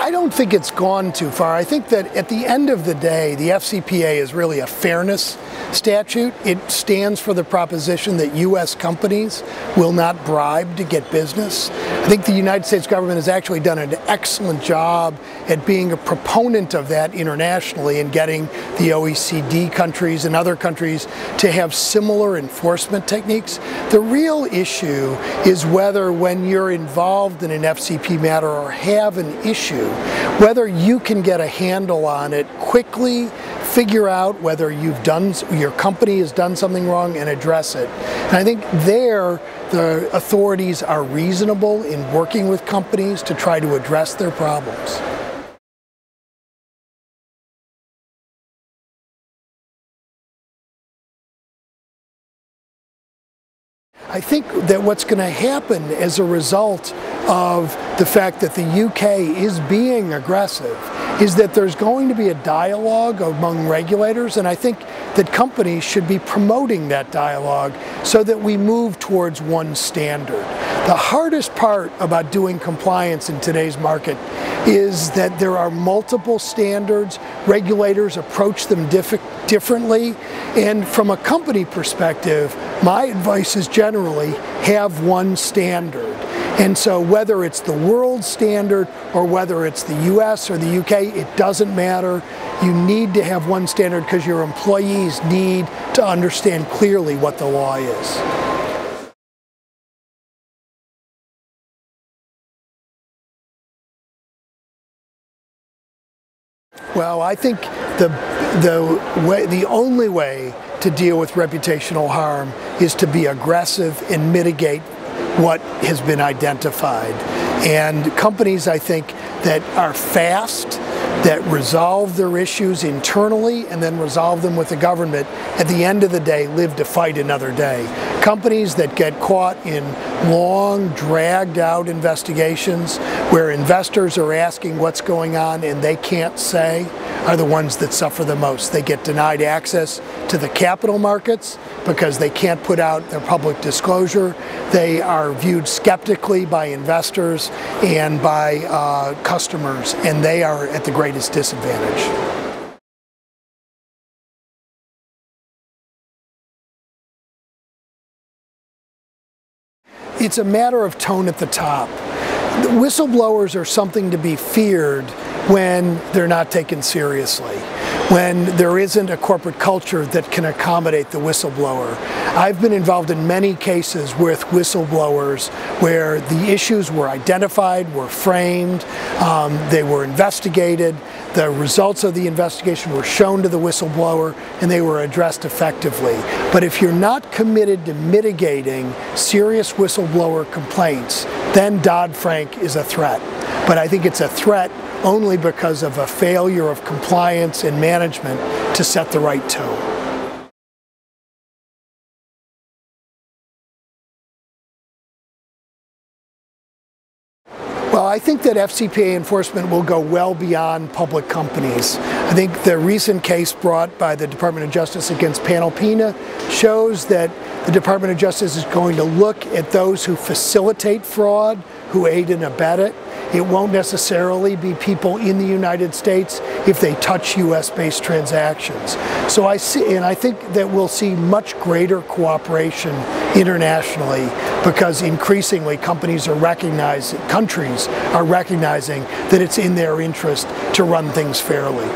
I don't think it's gone too far. I think that at the end of the day, the FCPA is really a fairness statute. It stands for the proposition that U.S. companies will not bribe to get business. I think the United States government has actually done an excellent job at being a proponent of that internationally and getting the OECD countries and other countries to have similar enforcement techniques. The real issue is whether when you're involved in an FCP matter or have an issue, whether you can get a handle on it quickly, figure out whether your company has done something wrong and address it. And I think there the authorities are reasonable in working with companies to try to address their problems. I think that what's going to happen as a result of the fact that the UK is being aggressive is that there's going to be a dialogue among regulators, and I think that companies should be promoting that dialogue so that we move towards one standard. The hardest part about doing compliance in today's market is that there are multiple standards, regulators approach them differently, and from a company perspective, my advice is generally have one standard. And so whether it's the world standard or whether it's the US or the UK, it doesn't matter. You need to have one standard because your employees need to understand clearly what the law is. Well, I think the only way to deal with reputational harm is to be aggressive and mitigate what has been identified. And companies, I think, that are fast, that resolve their issues internally and then resolve them with the government, at the end of the day live to fight another day. Companies that get caught in long, dragged out investigations where investors are asking what's going on and they can't say are the ones that suffer the most. They get denied access to the capital markets because they can't put out their public disclosure. They are viewed skeptically by investors and by customers, and they are at the greatest disadvantage. It's a matter of tone at the top. Whistleblowers are something to be feared when they're not taken seriously, when there isn't a corporate culture that can accommodate the whistleblower. I've been involved in many cases with whistleblowers where the issues were identified, were framed, they were investigated, the results of the investigation were shown to the whistleblower, and they were addressed effectively. But if you're not committed to mitigating serious whistleblower complaints, then Dodd-Frank is a threat. But I think it's a threat only because of a failure of compliance and management to set the right tone. Well, I think that FCPA enforcement will go well beyond public companies. I think the recent case brought by the Department of Justice against Panalpina shows that the Department of Justice is going to look at those who facilitate fraud, who aid and abet it. It won't necessarily be people in the United States if they touch US-based transactions. So I think that we'll see much greater cooperation internationally because increasingly countries are recognizing that it's in their interest to run things fairly.